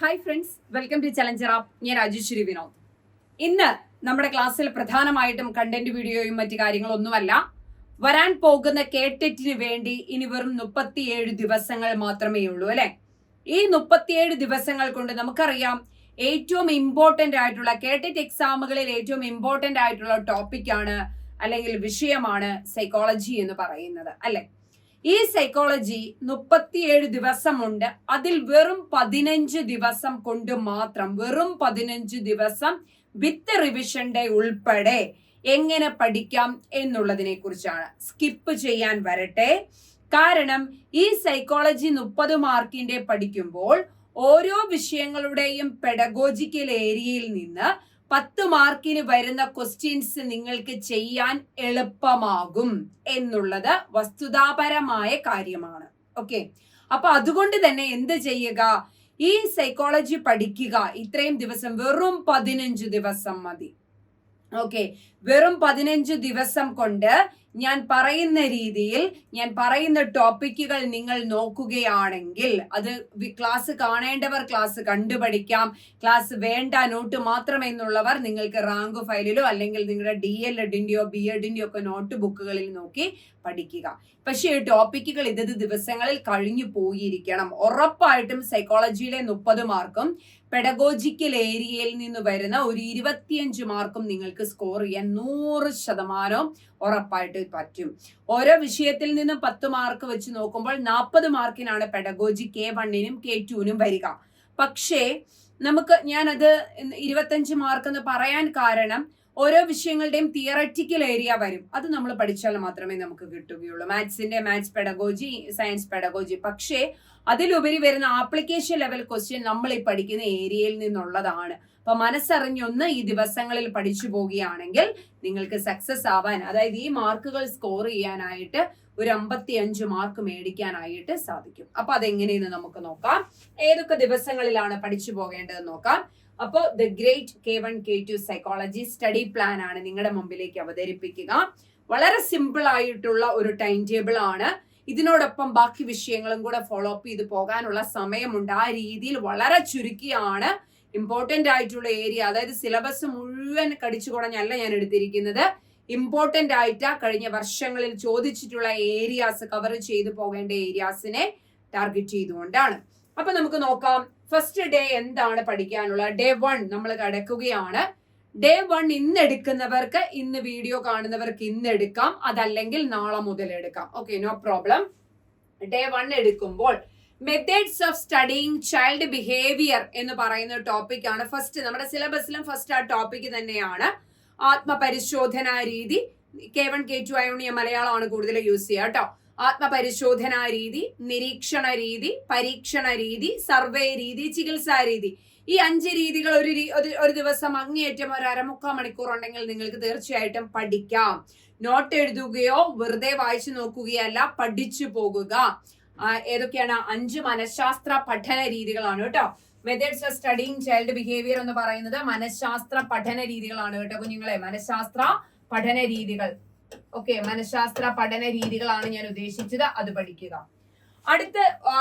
Hi friends, welcome to challenger app. ഞാൻ രാജേശ്വരി വിനോദ്. ഇന്ന് നമ്മുടെ ക്ലാസ്സിൽ പ്രധാനമായിട്ടും കണ്ടന്റ് വീഡിയോയും മറ്റു കാര്യങ്ങളൊന്നുമല്ല. വരാൻ പോകുന്ന കേട്ടറ്റിന് വേണ്ടി ഇനി വെറും 37 ദിവസങ്ങൾ മാത്രമേ ഉള്ളൂ അല്ലെ. ഈ 37 ദിവസങ്ങൾ കൊണ്ട് നമുക്കറിയാം ഏറ്റവും ഇമ്പോർട്ടന്റ് ആയിട്ടുള്ള കേട്ടറ്റ് എക്സാമുകളിൽ ഏറ്റവും ഇമ്പോർട്ടന്റ് ആയിട്ടുള്ള ടോപ്പിക്കാണ് അല്ലെങ്കിൽ വിഷയമാണ് സൈക്കോളജി എന്ന് പറയുന്നത് അല്ലെ. ഈ സൈക്കോളജി 37 ദിവസമുണ്ട്. അതിൽ വെറും 15 ദിവസം കൊണ്ട് മാത്രം, വെറും 15 ദിവസം വിത്ത് റിവിഷൻ ഡേ ഉൾപ്പെടെ എങ്ങനെ പഠിക്കാം എന്നുള്ളതിനെ കുറിച്ചാണ്. സ്കിപ്പ് ചെയ്യാൻ വരട്ടെ. കാരണം ഈ സൈക്കോളജി 30 മാർക്കിന്റെ പഠിക്കുമ്പോൾ ഓരോ വിഷയങ്ങളുടെയും പെഡഗോജിക്കൽ ഏരിയയിൽ നിന്ന് 10 മാർക്കിന് വരുന്ന ക്വസ്റ്റ്യൻസ് നിങ്ങൾക്ക് ചെയ്യാൻ എളുപ്പമാകും എന്നുള്ളത് വസ്തുതാപരമായ കാര്യമാണ്. ഓക്കെ, അപ്പൊ അതുകൊണ്ട് തന്നെ എന്ത് ചെയ്യുക, ഈ സൈക്കോളജി പഠിക്കുക. ഇത്രയും ദിവസം, വെറും 15 ദിവസം മതി. ഓക്കെ, വെറും 15 ദിവസം കൊണ്ട് ഞാൻ പറയുന്ന രീതിയിൽ, ഞാൻ പറയുന്ന ടോപ്പിക്കുകൾ നിങ്ങൾ നോക്കുകയാണെങ്കിൽ, അത് ക്ലാസ് കാണേണ്ടവർ ക്ലാസ് കണ്ടുപഠിക്കാം, ക്ലാസ് വേണ്ട നോട്ട് മാത്രമെന്നുള്ളവർ നിങ്ങൾക്ക് റാങ്ക് ഫയലിലോ അല്ലെങ്കിൽ നിങ്ങളുടെ DLEDന്റെയോ BEdന്റെയോ ഒക്കെ നോട്ട് ബുക്കുകളിൽ നോക്കി പഠിക്കുക. പക്ഷേ ഈ ടോപ്പിക്കുകൾ ഇതത് ദിവസങ്ങളിൽ കഴിഞ്ഞു പോയിരിക്കണം. ഉറപ്പായിട്ടും സൈക്കോളജിയിലെ 30 മാർക്കും പെഡഗോജിക്കൽ ഏരിയയിൽ നിന്ന് വരുന്ന ഒരു 25 മാർക്കും നിങ്ങൾക്ക് സ്കോർ ചെയ്യാൻ 100% ഉറപ്പായിട്ട് പറ്റും. ഓരോ വിഷയത്തിൽ നിന്നും 10 മാർക്ക് വെച്ച് നോക്കുമ്പോൾ 40 മാർക്കിനാണ് പെഡഗോജി K1നും K2നും വരിക. പക്ഷേ ഞാനത് 25 മാർക്ക് എന്ന് പറയാൻ കാരണം ഓരോ വിഷയങ്ങളുടെയും തിയററ്റിക്കൽ ഏരിയ വരും. അത് നമ്മൾ പഠിച്ചാൽ മാത്രമേ നമുക്ക് കിട്ടുകയുള്ളൂ. മാത്സിന്റെ മാത്സ് പെഡഗോജി, സയൻസ് പെഡഗോജി. പക്ഷേ അതിലുപരി വരുന്ന ആപ്ലിക്കേഷൻ ലെവൽ ക്വസ്റ്റ്യൻ നമ്മൾ ഈ പഠിക്കുന്ന ഏരിയയിൽ നിന്നുള്ളതാണ്. അപ്പൊ മനസ്സറിഞ്ഞൊന്ന് ഈ ദിവസങ്ങളിൽ പഠിച്ചു പോവുകയാണെങ്കിൽ നിങ്ങൾക്ക് സക്സസ് ആവാൻ, അതായത് ഈ മാർക്കുകൾ സ്കോർ ചെയ്യാനായിട്ട് ഒരു 55 മാർക്ക് മേടിക്കാനായിട്ട് സാധിക്കും. അപ്പൊ അതെങ്ങനെയെന്ന് നമുക്ക് നോക്കാം. ഏതൊക്കെ ദിവസങ്ങളിലാണ് പഠിച്ചു പോകേണ്ടതെന്ന് നോക്കാം. അപ്പോൾ the great K1 K2 psychology study plan ആണ് നിങ്ങളുടെ മുമ്പിലേക്ക് അവതരിപ്പിക്കുക. വളരെ സിമ്പിൾ ആയിട്ടുള്ള ഒരു ടൈം ടേബിൾ ആണ്. ഇതിനോടൊപ്പം ബാക്കി വിഷയങ്ങളും കൂടെ ഫോളോ അപ്പ് ചെയ്ത് പോകാനുള്ള സമയമുണ്ട്. ആ രീതിയിൽ വളരെ ചുരുക്കിയാണ് ഇമ്പോർട്ടന്റ് ആയിട്ടുള്ള ഏരിയ, അതായത് സിലബസ് മുഴുവൻ കടിച്ചു കുടഞ്ഞല്ല ഞാൻ എടുത്തിരിക്കുന്നത്. ഇമ്പോർട്ടന്റ് ആയിട്ട് കഴിഞ്ഞ വർഷങ്ങളിൽ ചോദിച്ചിട്ടുള്ള ഏരിയാസ്, കവർ ചെയ്തു പോകേണ്ട ഏരിയാസിനെ ടാർഗറ്റ് ചെയ്തുകൊണ്ടാണ്. അപ്പൊ നമുക്ക് നോക്കാം. ഫസ്റ്റ് ഡേ എന്താണ് പഠിക്കാനുള്ള. ഡേ 1 നമ്മൾ കിടക്കുകയാണ്. ഡേ 1 ഇന്ന് എടുക്കുന്നവർക്ക്, ഇന്ന് വീഡിയോ കാണുന്നവർക്ക് ഇന്ന് എടുക്കാം, അതല്ലെങ്കിൽ നാളെ മുതൽ എടുക്കാം. Okay, no problem. ഡേ 1 എടുക്കുമ്പോൾ methods of studying child behaviour എന്ന് പറയുന്ന ടോപ്പിക് ആണ് ഫസ്റ്റ്. നമ്മുടെ സിലബസിലും ഫസ്റ്റ് ആ ടോപ്പിക് തന്നെയാണ്. ആത്മപരിശോധനാ രീതി. K1 K2 ആയതുകൊണ്ട് ഞാൻ മലയാളമാണ് കൂടുതൽ യൂസ് ചെയ്യുക കേട്ടോ. ആത്മപരിശോധനാ രീതി, നിരീക്ഷണ രീതി, പരീക്ഷണ രീതി, സർവേ രീതി, ചികിത്സാ രീതി. ഈ 5 രീതികൾ ഒരു ദിവസം അങ്ങേയറ്റം ഒരു 1/4 മണിക്കൂർ ഉണ്ടെങ്കിൽ നിങ്ങൾക്ക് തീർച്ചയായിട്ടും പഠിക്കാം. നോട്ട് എഴുതുകയോ വെറുതെ വായിച്ചു നോക്കുകയല്ല, പഠിച്ചു പോകുക. ഏതൊക്കെയാണ്? 5 മനഃശാസ്ത്ര പഠന രീതികളാണ് കേട്ടോ. Methods of studying child behaviour എന്ന് പറയുന്നത് മനഃശാസ്ത്ര പഠന രീതികളാണ് കേട്ടോ കുഞ്ഞുങ്ങളെ. മനഃശാസ്ത്ര പഠന രീതികൾ. ഓക്കെ, മനഃശാസ്ത്ര പഠന രീതികളാണ് ഞാൻ ഉദ്ദേശിച്ചത്. അത് പഠിക്കുക.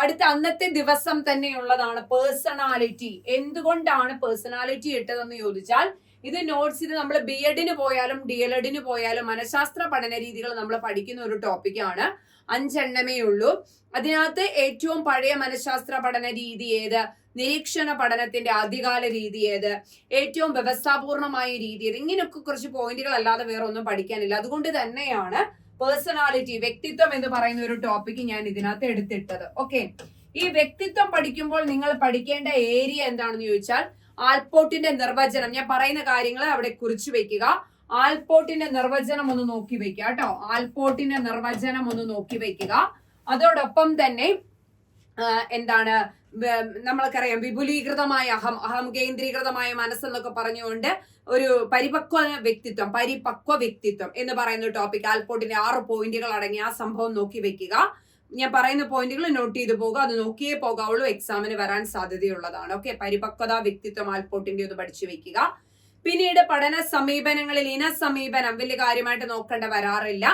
അടുത്ത അന്നത്തെ ദിവസം തന്നെയുള്ളതാണ് പേഴ്സണാലിറ്റി. എന്തുകൊണ്ടാണ് പേഴ്സണാലിറ്റി ഇട്ടതെന്ന് ചോദിച്ചാൽ, ഇത് നോട്ട്സ്, ഇത് നമ്മൾ BEdന് പോയാലും DLEDന് പോയാലും മനഃശാസ്ത്ര പഠന രീതികൾ നമ്മൾ പഠിക്കുന്ന ഒരു ടോപ്പിക്കാണ്. 5 എണ്ണമേ ഉള്ളൂ. അതിനകത്ത് ഏറ്റവും പഴയ മനഃശാസ്ത്ര പഠന രീതി ഏത്? നിരീക്ഷണ പഠനത്തിന്റെ ആദ്യകാല രീതി ഏത്? ഏറ്റവും വ്യവസ്ഥാപൂർണമായ രീതി ഏത്? ഇങ്ങനെയൊക്കെ കുറച്ച് പോയിന്റുകൾ അല്ലാതെ വേറെ ഒന്നും പഠിക്കാനില്ല. അതുകൊണ്ട് തന്നെയാണ് പേഴ്സണാലിറ്റി, വ്യക്തിത്വം എന്ന് പറയുന്ന ഒരു ടോപ്പിക്ക് ഞാൻ ഇതിനകത്ത് എടുത്തിട്ടത്. ഓക്കെ, ഈ വ്യക്തിത്വം പഠിക്കുമ്പോൾ നിങ്ങൾ പഠിക്കേണ്ട ഏരിയ എന്താണെന്ന് ചോദിച്ചാൽ, ആൽപോർട്ടിന്റെ നിർവചനം. ഞാൻ പറയുന്ന കാര്യങ്ങൾ അവിടെ കുറിച്ചു വെക്കുക. ആൽപോർട്ടിന്റെ നിർവചനം ഒന്ന് നോക്കി വെക്കുക കേട്ടോ. ആൽപോർട്ടിന്റെ നിർവചനം ഒന്ന് നോക്കി വെക്കുക. അതോടൊപ്പം തന്നെ എന്താണ്, നമ്മൾക്കറിയാം വിപുലീകൃതമായ അഹം കേന്ദ്രീകൃതമായ മനസ്സെന്നൊക്കെ പറഞ്ഞുകൊണ്ട് ഒരു പരിപക്വ വ്യക്തിത്വം എന്ന് പറയുന്ന ടോപ്പിക്. ആൽപോർട്ടിന്റെ 6 പോയിന്റുകൾ അടങ്ങിയ ആ സംഭവം നോക്കി വെക്കുക. ഞാൻ പറയുന്ന പോയിന്റുകൾ നോട്ട് ചെയ്തു പോകുക. അത് നോക്കിയേ പോകാവുള്ളൂ, എക്സാമിന് വരാൻ സാധ്യതയുള്ളതാണ്. ഓക്കെ, പരിപക്വത, വ്യക്തിത്വം, ആൽപോർട്ടിന്റെ ഒന്ന് പഠിച്ചു വെക്കുക. പിന്നീട് പഠന സമീപനങ്ങളിൽ ഇന സമീപനം വലിയ കാര്യമായിട്ട് നോക്കേണ്ട വരാറില്ല.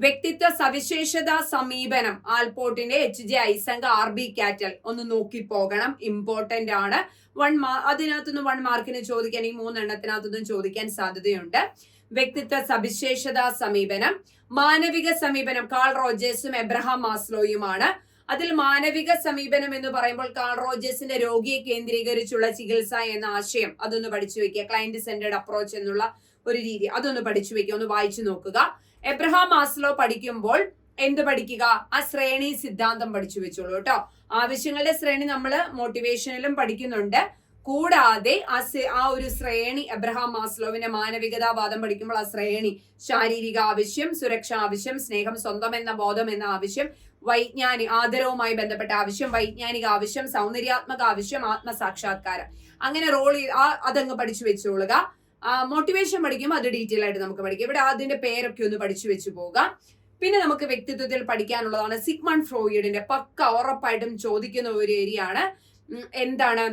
വ്യക്തിത്വ സവിശേഷതാ സമീപനം ആൽപോർട്ടിന്റെ HJ ഐസംഗ് RB കാറ്റൽ ഒന്ന് നോക്കി പോകണം, ഇമ്പോർട്ടന്റ് ആണ്. അതിനകത്തുനിന്ന് 1 മാർക്കിന് ചോദിക്കാൻ, ഈ 3 എണ്ണത്തിനകത്തുനിന്നും ചോദിക്കാൻ സാധ്യതയുണ്ട്. വ്യക്തിത്വ സവിശേഷതാ സമീപനം. മാനവിക സമീപനം കാൾ റോജേഴ്സും എബ്രഹാം മാസ്ലോയുമാണ്. അതിൽ മാനവിക സമീപനം എന്ന് പറയുമ്പോൾ കാൾ റോജേഴ്സിന്റെ രോഗിയെ കേന്ദ്രീകരിച്ചുള്ള ചികിത്സ എന്ന ആശയം അതൊന്ന് പഠിച്ചു വെക്കുക. ക്ലയന്റ് സെന്റേഡ് അപ്രോച്ച് എന്നുള്ള ഒരു രീതി അതൊന്ന് പഠിച്ചു വെക്കുക, ഒന്ന് വായിച്ചു നോക്കുക. എബ്രഹാം മാസ്ലോ പഠിക്കുമ്പോൾ എന്ത് പഠിക്കുക? ആ ശ്രേണി സിദ്ധാന്തം പഠിച്ചു വെച്ചോളൂ കേട്ടോ. ആവശ്യങ്ങളുടെ ശ്രേണി നമ്മൾ മോട്ടിവേഷനിലും പഠിക്കുന്നുണ്ട്. കൂടാതെ ആ ഒരു ശ്രേണി എബ്രഹാം മാസ്ലോവിന്റെ മാനവികതാവാദം പഠിക്കുമ്പോൾ ആ ശ്രേണി ശാരീരിക ആവശ്യം, സുരക്ഷാ ആവശ്യം, സ്നേഹം, സ്വന്തം എന്ന ബോധം എന്ന ആവശ്യം, ആദരവുമായി ബന്ധപ്പെട്ട ആവശ്യം, വൈജ്ഞാനിക ആവശ്യം, സൗന്ദര്യാത്മക ആവശ്യം, ആത്മസാക്ഷാത്കാരം, അങ്ങനെ അതങ്ങ് പഠിച്ചു വെച്ചോളുക. മോട്ടിവേഷൻ പഠിക്കുമ്പോൾ അത് ഡീറ്റെയിൽ ആയിട്ട് നമുക്ക് പഠിക്കാം. ഇവിടെ അതിന്റെ പേരൊക്കെ ഒന്ന് പഠിച്ചു വെച്ചു പോകാം. പിന്നെ നമുക്ക് വ്യക്തിത്വത്തിൽ പഠിക്കാനുള്ളതാണ് സിഗ്മണ്ട് ഫ്രോയിഡിന്റെ പക്ക ഉറപ്പായിട്ടും ചോദിക്കുന്ന ഒരു ഏരിയ ആണ്. എന്താണ്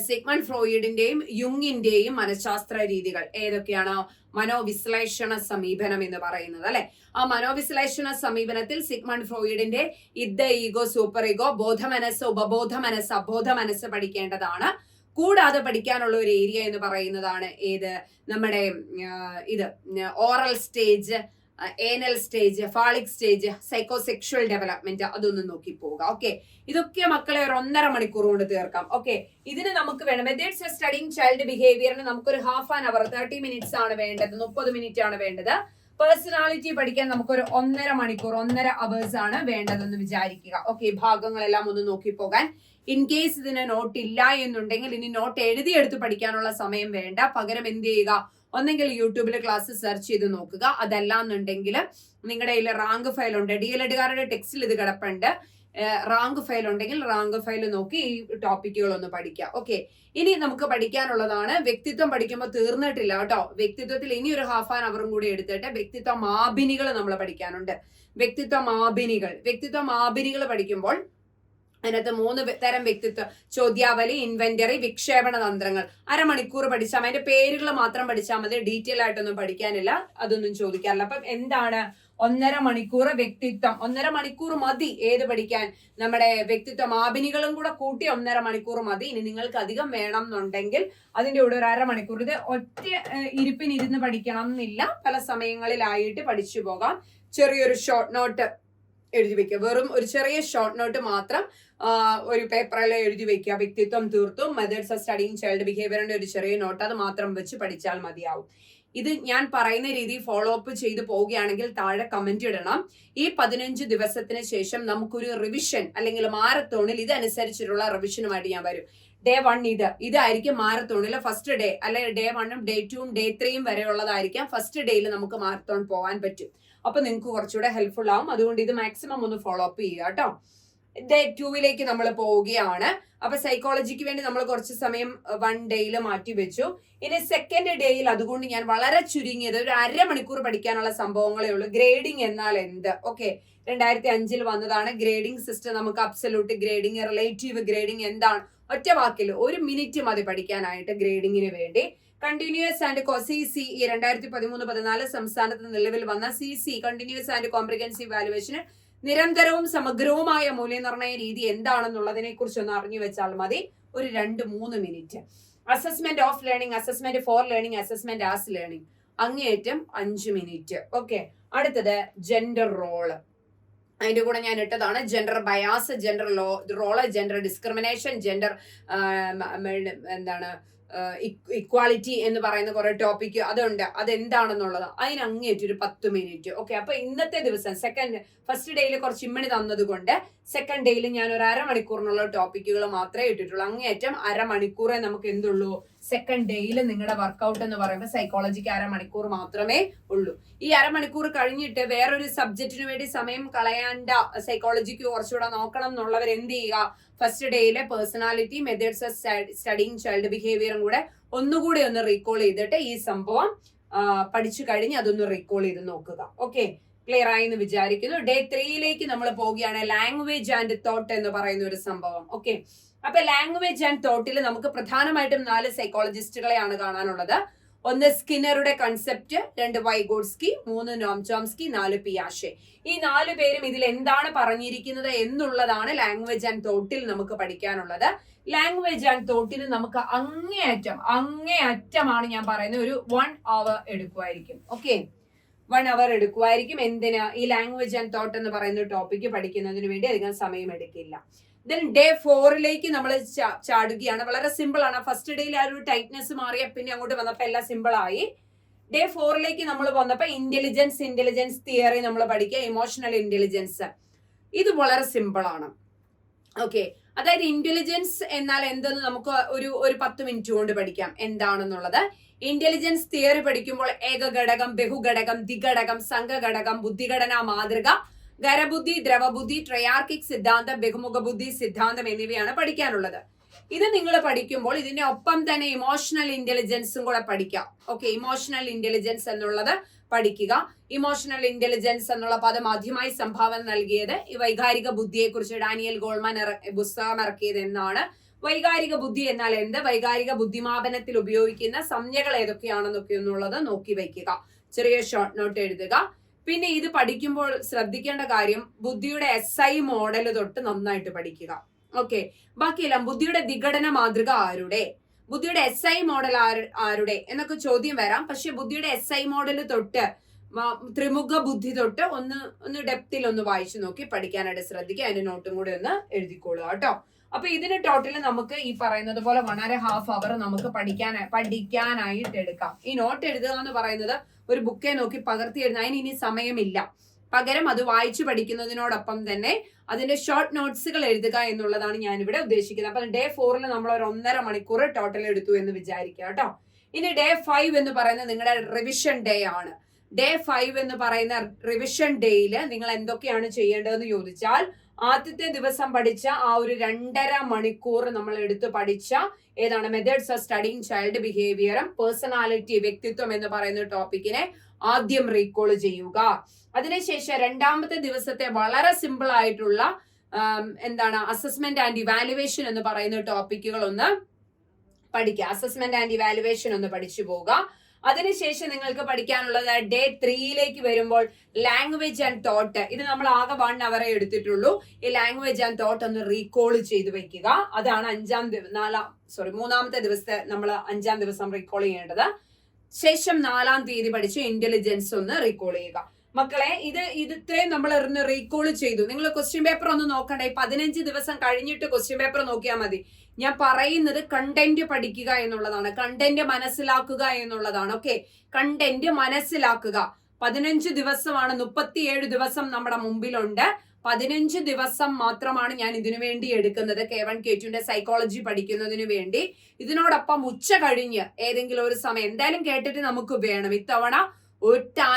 സിഗ്മണ്ട് ഫ്രോയിഡിന്റെയും യുങ്ങിന്റെയും മനഃശാസ്ത്ര രീതികൾ ഏതൊക്കെയാണ്? മനോവിശ്ലേഷണ സമീപനം എന്ന് പറയുന്നത് അല്ലെ. ആ മനോവിശ്ലേഷണ സമീപനത്തിൽ സിഗ്മണ്ട് ഫ്രോയിഡിന്റെ ഇദ്ദ, ഈഗോ, സൂപ്പർ ഈഗോ, ബോധമനസ്, ഉപബോധ മനസ്സ്, അബോധ മനസ്സ് പഠിക്കേണ്ടതാണ്. കൂടാതെ പഠിക്കാനുള്ള ഒരു ഏരിയ എന്ന് പറയുന്നതാണ് ഏത്? നമ്മുടെ oral stage, anal stage, phallic stage, psychosexual development, അതൊന്നും നോക്കി പോവുക. ഓക്കെ, ഇതൊക്കെ മക്കളെ ഒരു 1.5 മണിക്കൂർ കൊണ്ട് തീർക്കാം. ഓക്കെ, ഇതിന് നമുക്ക് വേണം മെത്തേഡ്സ് ഓഫ് സ്റ്റഡിങ് ചൈൽഡ് ബിഹേവിയറിന് നമുക്കൊരു ഹാഫ് ആൻ അവർ 30 മിനിറ്റ്സ് ആണ് വേണ്ടത്, 30 മിനിറ്റ് ആണ് വേണ്ടത്. പേഴ്സണാലിറ്റി പഠിക്കാൻ നമുക്കൊരു 1.5 മണിക്കൂർ, 1.5 hours ആണ് വേണ്ടതെന്ന് വിചാരിക്കുക. ഓക്കെ, ഭാഗങ്ങളെല്ലാം ഒന്ന് നോക്കി പോകാൻ. ഇൻ കേസ് ഇതിന് നോട്ട് ഇല്ല എന്നുണ്ടെങ്കിൽ ഇനി നോട്ട് എഴുതിയെടുത്ത് പഠിക്കാനുള്ള സമയം വേണ്ട. പകരം എന്ത് ചെയ്യുക? ഒന്നെങ്കിൽ യൂട്യൂബിൽ ക്ലാസ് സെർച്ച് ചെയ്ത് നോക്കുക. അതല്ലാന്നുണ്ടെങ്കിൽ നിങ്ങളുടെ കയ്യിൽ റാങ്ക് ഫയൽ ഉണ്ട്, DLEDകാരുടെ ടെക്സ്റ്റിൽ ഇത് കിടപ്പുണ്ട്. റാങ്ക് ഫയൽ ഉണ്ടെങ്കിൽ റാങ്ക് ഫയൽ നോക്കി ഈ ടോപ്പിക്കുകൾ ഒന്ന് പഠിക്കാം. ഓക്കെ, ഇനി നമുക്ക് പഠിക്കാനുള്ളതാണ് വ്യക്തിത്വം. പഠിക്കുമ്പോൾ തീർന്നിട്ടില്ല കേട്ടോ. വ്യക്തിത്വത്തിൽ ഇനി ഒരു ഹാഫ് ആൻ അവറും കൂടി എടുത്തിട്ട് വ്യക്തിത്വ മാപിനികൾ നമ്മൾ പഠിക്കാനുണ്ട്. വ്യക്തിത്വ മാപിനികൾ പഠിക്കുമ്പോൾ അതിനകത്ത് 3 തരം വ്യക്തിത്വ ചോദ്യാവലി, ഇൻവെന്ററി, വിക്ഷേപണ തന്ത്രങ്ങൾ. 1/2 മണിക്കൂർ പഠിച്ചാൽ അതിന്റെ പേരുകൾ മാത്രം പഠിച്ചാൽ മതി. ഡീറ്റെയിൽ ആയിട്ടൊന്നും പഠിക്കാനില്ല, അതൊന്നും ചോദിക്കാറില്ല. അപ്പം എന്താണ് 1.5 മണിക്കൂർ വ്യക്തിത്വം? 1.5 മണിക്കൂർ മതി ഏത് പഠിക്കാൻ? നമ്മുടെ വ്യക്തിത്വ മാപിനികളും കൂടെ കൂട്ടി 1.5 മണിക്കൂർ മതി. ഇനി നിങ്ങൾക്ക് അധികം വേണം എന്നുണ്ടെങ്കിൽ അതിന്റെ കൂടെ ഒരു 1/2 മണിക്കൂർ. ഇത് ഒറ്റ ഇരുപ്പിനിരുന്ന് പഠിക്കണം എന്നില്ല, പല സമയങ്ങളിലായിട്ട് പഠിച്ചു പോകാം. ചെറിയൊരു ഷോർട്ട് നോട്ട് എഴുതി വെക്കുക. വെറും ഒരു ചെറിയ ഷോർട്ട് നോട്ട് മാത്രം ഒരു പേപ്പറിൽ എഴുതി വെക്കുക. വ്യക്തിത്വം തീർത്തും മെത്തേഡ്സ് ഓഫ് സ്റ്റഡിങ് ചൈൽഡ് ബിഹേവിയറിന്റെ ഒരു ചെറിയ നോട്ട്, അത് മാത്രം വെച്ച് പഠിച്ചാൽ മതിയാവും. ഇത് ഞാൻ പറയുന്ന രീതി ഫോളോ അപ്പ് ചെയ്ത് പോവുകയാണെങ്കിൽ താഴെ കമന്റ് ഇടണം. ഈ 15 ദിവസത്തിന് ശേഷം നമുക്കൊരു റിവിഷൻ അല്ലെങ്കിൽ മാരത്തോണിൽ ഇതനുസരിച്ചിട്ടുള്ള റിവിഷനുമായിട്ട് ഞാൻ വരും. Day 1 ഇതായിരിക്കും മാരത്തോണിൽ ഫസ്റ്റ് ഡേ, അല്ലെങ്കിൽ Day 1ഉം Day 2ഉം Day 3ഉം വരെ ഉള്ളതായിരിക്കാം. ഫസ്റ്റ് ഡേയിൽ നമുക്ക് മാരത്തോൺ പോകാൻ പറ്റും. അപ്പൊ നിങ്ങൾക്ക് കുറച്ചുകൂടെ ഹെൽപ്ഫുൾ ആവും. അതുകൊണ്ട് ഇത് മാക്സിമം ഒന്ന് ഫോളോ അപ്പ് ചെയ്യുക കേട്ടോ. Day 2ലേക്ക് നമ്മൾ പോവുകയാണ്. അപ്പൊ സൈക്കോളജിക്ക് വേണ്ടി നമ്മൾ കുറച്ച് സമയം 1 ഡേയിൽ മാറ്റി വെച്ചു. ഇനി സെക്കൻഡ് ഡേയിൽ അതുകൊണ്ട് ഞാൻ വളരെ ചുരുങ്ങിയത് ഒരു 1/2 മണിക്കൂർ പഠിക്കാനുള്ള സംഭവങ്ങളേ ഉള്ളൂ. ഗ്രേഡിംഗ് എന്നാൽ എന്ത്? ഓക്കെ, 2005 വന്നതാണ് ഗ്രേഡിംഗ് സിസ്റ്റം. നമുക്ക് അബ്സല്യൂട്ട് ഗ്രേഡിംഗ്, റിലേറ്റീവ് ഗ്രേഡിംഗ് എന്താണ്? ഒറ്റ വാക്കിൽ 1 മിനിറ്റ് മതി പഠിക്കാനായിട്ട് ഗ്രേഡിങ്ങിന് വേണ്ടി. കണ്ടിന്യൂസ് ആൻഡ് CCE 2013-14 സംസ്ഥാനത്ത് നിലവിൽ വന്ന CC കണ്ടിന്യൂസ് ആൻഡ് കോംപ്രിഹെൻസീവ് വാലുവേഷന് നിരന്തരവും സമഗ്രവുമായ മൂല്യനിർണ്ണയ രീതി എന്താണെന്നുള്ളതിനെ കുറിച്ച് ഒന്ന് അറിഞ്ഞു വെച്ചാൽ മതി. ഒരു 2-3 minute. Assessment of learning, assessment for learning, assessment as learning, അങ്ങേയറ്റം 5 മിനിറ്റ്. ഓക്കെ, അടുത്തത് ജെൻഡർ റോള്. അതിന്റെ കൂടെ ഞാൻ ഇട്ടതാണ് gender bias, gender role, gender discrimination, gender equality എന്ന് പറയുന്ന കുറെ ടോപ്പിക്ക് അതുണ്ട്. അതെന്താണെന്നുള്ളത് അതിന് അങ്ങേറ്റ് ഒരു 10 മിനിറ്റ്. ഓക്കെ, അപ്പൊ ഇന്നത്തെ ദിവസം ഫസ്റ്റ് ഡേയിൽ കുറച്ച് ഇമ്മണി തന്നത് കൊണ്ട് സെക്കൻഡ് ഡേയിൽ ഞാൻ ഒരു 1/2 മണിക്കൂറിനുള്ള ടോപ്പിക്കുകൾ മാത്രമേ ഇട്ടിട്ടുള്ളൂ. അങ്ങേറ്റം 1/2 മണിക്കൂറേ നമുക്ക് എന്തുള്ളൂ സെക്കൻഡ് ഡേയിൽ. നിങ്ങളുടെ വർക്കൗട്ട് എന്ന് പറയുമ്പോൾ സൈക്കോളജിക്ക് 1/2 മണിക്കൂർ മാത്രമേ ഉള്ളൂ. ഈ 1/2 മണിക്കൂർ കഴിഞ്ഞിട്ട് വേറൊരു സബ്ജക്റ്റിന് വേണ്ടി സമയം കളയാണ്ട, സൈക്കോളജിക്ക് കുറച്ചുകൂടെ നോക്കണം എന്നുള്ളവർ എന്ത് ചെയ്യുക? ഫസ്റ്റ് ഡേയിലെ personality, methods of studying child ബിഹേവിയറും കൂടെ ഒന്നുകൂടി ഒന്ന് റീകോൾ ചെയ്തിട്ട് ഈ സംഭവം പഠിച്ചു കഴിഞ്ഞ് അതൊന്ന് റീകോൾ ചെയ്ത് നോക്കുക. ഓക്കെ, ക്ലിയർ ആയി എന്ന് വിചാരിക്കുന്നു. Day 3ലേക്ക് നമ്മൾ പോവുകയാണ്. ലാംഗ്വേജ് ആൻഡ് തോട്ട് എന്ന് പറയുന്ന ഒരു സംഭവം. ഓക്കെ, അപ്പൊ ലാംഗ്വേജ് ആൻഡ് തോട്ടിൽ നമുക്ക് പ്രധാനമായിട്ടും 4 സൈക്കോളജിസ്റ്റുകളെയാണ് കാണാനുള്ളത്. ഒന്ന് സ്കിന്നറുടെ കൺസെപ്റ്റ്, 2 വൈഗോട്സ്കി, 3 നോം ചോംസ്കി, 4 പിയാഷെ. ഈ 4 പേരും ഇതിൽ എന്താണ് പറഞ്ഞിരിക്കുന്നത് എന്നുള്ളതാണ് ലാംഗ്വേജ് ആൻഡ് തോട്ടിൽ നമുക്ക് പഠിക്കാനുള്ളത്. ലാംഗ്വേജ് ആൻഡ് തോട്ടിന് നമുക്ക് അങ്ങേയറ്റമാണ് ഞാൻ പറയുന്നത്, ഒരു 1 hour എടുക്കുമായിരിക്കും. ഓക്കെ, 1 hour എടുക്കുമായിരിക്കും. എന്തിനാ? ഈ ലാംഗ്വേജ് ആൻഡ് തോട്ട് എന്ന് പറയുന്ന ടോപ്പിക്ക് പഠിക്കുന്നതിന് വേണ്ടി അധികം സമയം എടുക്കില്ല. ദെൻ ഡേ 4ലേക്ക് നമ്മൾ ചാടുകയാണ്. വളരെ സിമ്പിൾ ആണ്. ഫസ്റ്റ് ഡേയിൽ ആ ഒരു ടൈറ്റ്നെസ് മാറിയ പിന്നെ അങ്ങോട്ട് വന്നപ്പോൾ എല്ലാം സിമ്പിൾ ആയി. ഡേ 4ലേക്ക് നമ്മൾ വന്നപ്പോൾ ഇന്റലിജൻസ് തിയറി നമ്മൾ പഠിക്കുക, ഇമോഷണൽ ഇന്റലിജൻസ്. ഇത് വളരെ സിമ്പിൾ ആണ്. ഓക്കെ, അതായത് ഇന്റലിജൻസ് എന്നാൽ എന്തെന്ന് നമുക്ക് ഒരു 10 മിനിറ്റ് കൊണ്ട് പഠിക്കാം എന്താണെന്നുള്ളത്. ഇന്റലിജൻസ് തിയറി പഠിക്കുമ്പോൾ ഏകഘടകം, ബഹുഘടകം, ദ്വിഘടകം, സംഘഘടകം, ബുദ്ധിഘടനാ മാതൃക, ഖരബുദ്ധി, ദ്രവബുദ്ധി, ട്രയാർക്കിക് സിദ്ധാന്തം, ബഹുമുഖ ബുദ്ധി സിദ്ധാന്തം എന്നിവയാണ് പഠിക്കാനുള്ളത്. ഇത് നിങ്ങൾ പഠിക്കുമ്പോൾ ഇതിന്റെ ഒപ്പം തന്നെ ഇമോഷണൽ ഇന്റലിജൻസും കൂടെ പഠിക്കാം. ഓക്കെ, ഇമോഷണൽ ഇന്റലിജൻസ് എന്നുള്ളത് പഠിക്കുക. ഇമോഷണൽ ഇന്റലിജൻസ് എന്നുള്ള പദം ആദ്യമായി സംഭാവന നൽകിയത് ഈ വൈകാരിക ബുദ്ധിയെ കുറിച്ച് ഡാനിയൽ ഗോൾമാൻ പുസ്തകം ഇറക്കിയത് എന്നാണ്. വൈകാരിക ബുദ്ധി എന്നാൽ എന്ത്, വൈകാരിക ബുദ്ധിമാപനത്തിൽ ഉപയോഗിക്കുന്ന സംജ്ഞകൾ ഏതൊക്കെയാണെന്നൊക്കെ എന്നുള്ളത് നോക്കി വയ്ക്കുക. ചെറിയ ഷോർട്ട് നോട്ട് എഴുതുക. പിന്നെ ഇത് പഠിക്കുമ്പോൾ ശ്രദ്ധിക്കേണ്ട കാര്യം, ബുദ്ധിയുടെ SI മോഡൽ തൊട്ട് നന്നായിട്ട് പഠിക്കുക. ഓക്കെ, ബാക്കിയെല്ലാം ബുദ്ധിയുടെ ദ്വിഘടന മാതൃക ആരുടെ, ബുദ്ധിയുടെ SI മോഡൽ ആരുടെ എന്നൊക്കെ ചോദ്യം വരാം. പക്ഷെ ബുദ്ധിയുടെ SI മോഡൽ തൊട്ട് ത്രിമുഖ ബുദ്ധി തൊട്ട് ഒന്ന് ഡെപ്തിൽ ഒന്ന് വായിച്ചു നോക്കി പഠിക്കാനായിട്ട് ശ്രദ്ധിക്കുക. അതിന്റെ നോട്ടും കൂടെ ഒന്ന് എഴുതിക്കൊള്ളുക കേട്ടോ. അപ്പൊ ഇതിന് ടോട്ടൽ നമുക്ക് ഈ പറയുന്നത് പോലെ 1.5 hour നമുക്ക് പഠിക്കാനായിട്ട് എടുക്കാം. ഈ നോട്ട് എഴുതുക എന്ന് പറയുന്നത് ഒരു ബുക്കെ നോക്കി പകർത്തി എഴുതുക, അതിന് ഇനി സമയമില്ല. പകരം അത് വായിച്ചു പഠിക്കുന്നതിനോടൊപ്പം തന്നെ അതിന്റെ ഷോർട്ട് നോട്ട്സുകൾ എഴുതുക എന്നുള്ളതാണ് ഞാനിവിടെ ഉദ്ദേശിക്കുന്നത്. അപ്പൊ ഡേ 4ൽ നമ്മൾ ഒരു 1.5 മണിക്കൂർ ടോട്ടൽ എടുത്തു എന്ന് വിചാരിക്കുക കേട്ടോ. ഇനി ഡേ 5 എന്ന് പറയുന്നത് നിങ്ങളുടെ റിവിഷൻ ഡേ ആണ്. ഡേ 5 എന്ന് പറയുന്ന റിവിഷൻ ഡേയിൽ നിങ്ങൾ എന്തൊക്കെയാണ് ചെയ്യേണ്ടതെന്ന് ചോദിച്ചാൽ, ആദ്യത്തെ ദിവസം പഠിച്ച ആ ഒരു 2.5 മണിക്കൂർ നമ്മൾ എടുത്ത് പഠിച്ച ഏതാണ് മെത്തേഡ്സ് ഓഫ് സ്റ്റഡിങ് ചൈൽഡ് ബിഹേവിയറും പേഴ്സണാലിറ്റി, വ്യക്തിത്വം എന്ന് പറയുന്ന ടോപ്പിക്കിനെ ആദ്യം റീകോൾ ചെയ്യുക. അതിനുശേഷം 2ാമത്തെ ദിവസത്തെ വളരെ സിമ്പിൾ ആയിട്ടുള്ള അസസ്മെന്റ് ആൻഡ് ഇവാലുവേഷൻ എന്ന് പറയുന്ന ടോപ്പിക്കുകൾ ഒന്ന് പഠിക്കുക. അസസ്മെന്റ് ആൻഡ് ഇവാലുവേഷൻ ഒന്ന് പഠിച്ചു പോവുക. അതിനുശേഷം നിങ്ങൾക്ക് പഠിക്കാനുള്ളത് ഡേ 3ലേക്ക് വരുമ്പോൾ ലാംഗ്വേജ് ആൻഡ് തോട്ട്. ഇത് നമ്മൾ ആകെ 1 hour എടുത്തിട്ടുള്ളൂ. ഈ ലാംഗ്വേജ് ആൻഡ് തോട്ട് ഒന്ന് റീകോൾ ചെയ്ത് വെക്കുക. അതാണ് 3ാമത്തെ ദിവസത്തെ നമ്മൾ 5ാം ദിവസം റീകോൾ ചെയ്യേണ്ടത്. ശേഷം 4ാം തീയതി പഠിച്ച് ഇന്റലിജൻസ് ഒന്ന് റീകോൾ ചെയ്യുക. മക്കളെ, ഇത് ഇത്രയും നമ്മൾ റീകോൾ ചെയ്തു. നിങ്ങൾ ക്വസ്റ്റ്യൻ പേപ്പർ ഒന്ന് നോക്കണ്ടേ, 15 ദിവസം കഴിഞ്ഞിട്ട് ക്വസ്റ്റ്യൻ പേപ്പർ നോക്കിയാൽ മതി. ഞാൻ പറയുന്നത് കണ്ടന്റ് പഠിക്കുക എന്നുള്ളതാണ്, കണ്ടന്റ് മനസ്സിലാക്കുക എന്നുള്ളതാണ്. ഓക്കെ, കണ്ടന്റ് മനസ്സിലാക്കുക. 15 ദിവസമാണ്, 37 ദിവസം നമ്മുടെ മുമ്പിലുണ്ട്. 15 ദിവസം മാത്രമാണ് ഞാൻ ഇതിനു വേണ്ടി എടുക്കുന്നത്, K1 K2ന്റെ സൈക്കോളജി പഠിക്കുന്നതിന് വേണ്ടി. ഇതിനോടൊപ്പം ഉച്ച കഴിഞ്ഞ് ഏതെങ്കിലും ഒരു സമയം എന്തായാലും കേട്ടിട്ട് നമുക്ക് വേണം. ഇത്തവണ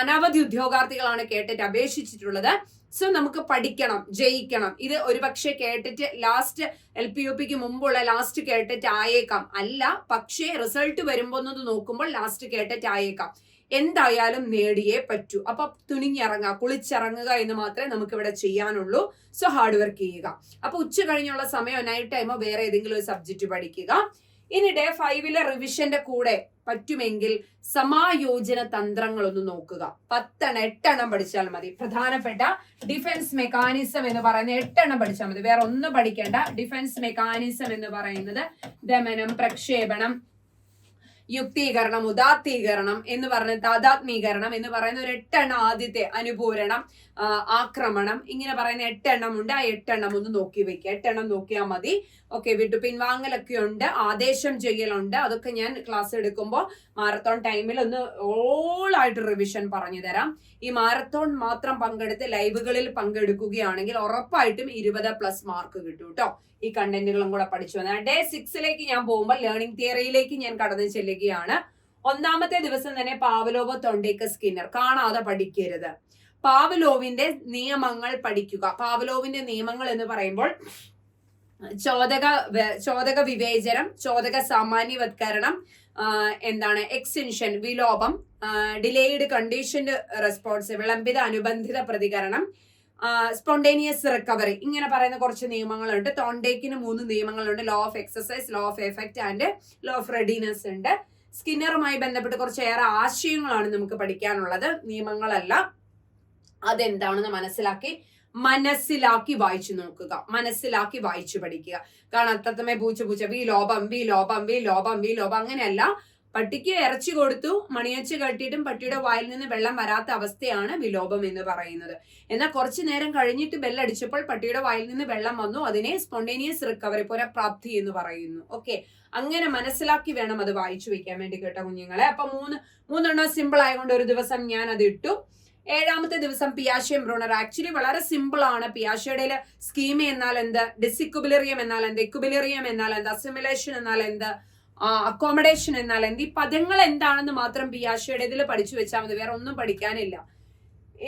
അനവധി ഉദ്യോഗാർത്ഥികളാണ് കേട്ടിട്ട് അപേക്ഷിച്ചിട്ടുള്ളത്. സോ നമുക്ക് പഠിക്കണം, ജയിക്കണം. ഇത് ഒരുപക്ഷെ കേട്ടിട്ട് ലാസ്റ്റ് LPUPക്ക് മുമ്പുള്ള ലാസ്റ്റ് കേട്ടിട്ട് ആയേക്കാം, അല്ല പക്ഷേ റിസൾട്ട് വരുമ്പോൾ നോക്കുമ്പോൾ ലാസ്റ്റ് കേട്ടിട്ട് ആയേക്കാം. എന്തായാലും നേടിയേ പറ്റൂ. അപ്പൊ തുനിഞ്ഞിറങ്ങുക, കുളിച്ചിറങ്ങുക എന്ന് മാത്രമേ നമുക്ക് ഇവിടെ ചെയ്യാനുള്ളൂ. സോ ഹാർഡ് വർക്ക് ചെയ്യുക. അപ്പൊ ഉച്ച കഴിഞ്ഞുള്ള സമയം നൈറ്റ് ടൈമോ വേറെ ഏതെങ്കിലും ഒരു സബ്ജക്ട് പഠിക്കുക. ഇനി ഡേ 5ലെ റിവിഷന്റെ കൂടെ പറ്റുമെങ്കിൽ സമായോജന തന്ത്രങ്ങൾ ഒന്ന് നോക്കുക. 8 പഠിച്ചാൽ മതി. പ്രധാനപ്പെട്ട ഡിഫൻസ് മെക്കാനിസം എന്ന് പറയുന്ന 8 പഠിച്ചാൽ മതി. വേറെ ഒന്നും പഠിക്കേണ്ട. ഡിഫൻസ് മെക്കാനിസം എന്ന് പറയുന്നത് ദമനം, പ്രക്ഷേപണം, യുക്തീകരണം, ഉദാത്തീകരണം എന്ന് പറഞ്ഞ താതാത്മീകരണം എന്ന് പറയുന്ന ഒരു 8 ആദ്യത്തെ അനുപൂരണം, ആക്രമണം, ഇങ്ങനെ പറയുന്ന 8 ഉണ്ട്. ആ 8 ഒന്ന് നോക്കി വെക്കുക. 8 നോക്കിയാൽ മതി. ഓക്കെ, വിട്ടു പിൻവാങ്ങലൊക്കെ ഉണ്ട്, ആദേശം ചെയ്യലുണ്ട്. അതൊക്കെ ഞാൻ ക്ലാസ് എടുക്കുമ്പോൾ മാരത്തോൺ ടൈമിൽ ഒന്ന് ഓളായിട്ട് റിവിഷൻ പറഞ്ഞു തരാം. ഈ മാരത്തോൺ മാത്രം പങ്കെടുത്ത് ലൈവുകളിൽ പങ്കെടുക്കുകയാണെങ്കിൽ ഉറപ്പായിട്ടും 20+ മാർക്ക് കിട്ടും കേട്ടോ. ഈ കണ്ടന്റുകളും കൂടെ പഠിച്ചു വന്നാൽ ഡേ 6ലേക്ക് ഞാൻ പോകുമ്പോൾ ലേണിംഗ് തിയറിയിലേക്ക് ഞാൻ കടന്നു ചെല്ലുകയാണ്. 1ാമത്തെ ദിവസം തന്നെ പാവലോവ്, തൊണ്ടേക്ക്, സ്കിന്നർ കാണാതെ പഠിക്കരുത്. പാവലോവിന്റെ നിയമങ്ങൾ പഠിക്കുക. പാവലോവിന്റെ നിയമങ്ങൾ എന്ന് പറയുമ്പോൾ ചോദക വിവേചനം, ചോദക സാമാന്യവത്കരണം, എക്സ്റ്റൻഷൻ, വിലോപം, ഡിലേയ്ഡ് കണ്ടീഷൻഡ് റെസ്പോൺസ്, വിളംബിത അനുബന്ധിത പ്രതികരണം, സ്പോണ്ടേനിയസ് റിക്കവറി, ഇങ്ങനെ പറയുന്ന കുറച്ച് നിയമങ്ങളുണ്ട്. തോണ്ടേക്കിന് 3 നിയമങ്ങളുണ്ട്. Law of exercise, law of effect and law of readiness ഉണ്ട്. സ്കിന്നറുമായി ബന്ധപ്പെട്ട് കുറച്ചേറെ ആശയങ്ങളാണ് നമുക്ക് പഠിക്കാനുള്ളത്, നിയമങ്ങളല്ല. അതെന്താണെന്ന് മനസ്സിലാക്കി വായിച്ചു നോക്കുക, മനസ്സിലാക്കി വായിച്ചു പഠിക്കുക. കാരണം തത്തമ്മേ പൂച്ച വി ലോപം അങ്ങനെയല്ല. പട്ടിക്ക് ഇറച്ചി കൊടുത്തു, മണിയച്ച് കെട്ടിയിട്ടും പട്ടിയുടെ വായിൽ നിന്ന് വെള്ളം വരാത്ത അവസ്ഥയാണ് വിലോപം എന്ന് പറയുന്നത്. എന്നാൽ കുറച്ചു നേരം കഴിഞ്ഞിട്ട് ബെല്ലടിച്ചപ്പോൾ പട്ടിയുടെ വായിൽ നിന്ന് വെള്ളം വന്നു, അതിനെ സ്പോണ്ടേനിയസ് റിക്കവറി, പുനഃപ്രാപ്തി എന്ന് പറയുന്നു. ഓക്കെ, അങ്ങനെ മനസ്സിലാക്കി വേണം അത് വായിച്ചു വെക്കാൻ വേണ്ടി കേട്ടോ കുഞ്ഞുങ്ങളെ. അപ്പൊ മൂന്നെണ്ണം സിമ്പിൾ ആയതുകൊണ്ട് ഒരു ദിവസം ഞാൻ അത് ഇട്ടു. 7ാമത്തെ ദിവസം പിയാഷെ ബ്രൂണർ. ആക്ച്വലി വളരെ സിമ്പിൾ ആണ്. പിയാഷയുടെ സ്കീമ എന്നാൽ എന്ത്, ഡിസിക്യുബിലറിയം എന്നാൽ എന്ത്, ഇക്യുബിലറിയം എന്നാൽ എന്ത്, അസിമിലേഷൻ എന്നാൽ എന്ത്, അക്കോമഡേഷൻ എന്നാൽ എന്ത്, ഈ പദങ്ങൾ എന്താണെന്ന് മാത്രം പിയാഷയുടെ ഇതിൽ പഠിച്ചു വെച്ചാൽ മതി, വേറെ ഒന്നും പഠിക്കാനില്ല.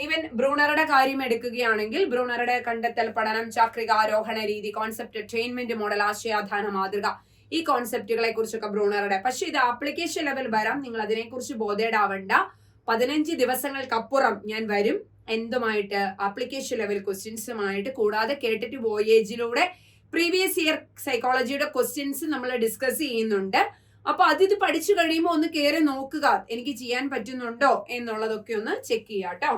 ഈവൻ ബ്രൂണറുടെ കാര്യം എടുക്കുകയാണെങ്കിൽ ബ്രൂണറുടെ കണ്ടെത്തൽ പഠനം, ചാക്രിക ആരോഹണ രീതി, കോൺസെപ്റ്റ് അറ്റൈൻമെന്റ് മോഡൽ, ആശയാധാന മാതൃക, ഈ കോൺസെപ്റ്റുകളെ കുറിച്ചൊക്കെ ബ്രൂണറുടെ. പക്ഷെ ഇത് ആപ്ലിക്കേഷൻ ലെവൽ വരാം, നിങ്ങൾ അതിനെക്കുറിച്ച് ബോധേഡാവണ്ട. 15 ദിവസങ്ങൾക്കപ്പുറം ഞാൻ വരും എന്തുമായിട്ട്, ആപ്ലിക്കേഷൻ ലെവൽ ക്വസ്റ്റ്യൻസുമായിട്ട്. കൂടാതെ കേട്ടിട്ട് വോയേജിലൂടെ പ്രീവിയസ് ഇയർ സൈക്കോളജിയുടെ ക്വസ്റ്റ്യൻസ് നമ്മൾ ഡിസ്കസ് ചെയ്യുന്നുണ്ട്. അപ്പൊ ഇത് പഠിച്ചു കഴിയുമ്പോൾ ഒന്ന് കയറി നോക്കുക, എനിക്ക് ചെയ്യാൻ പറ്റുന്നുണ്ടോ എന്നുള്ളതൊക്കെ ഒന്ന് ചെക്ക് ചെയ്യാട്ടോ.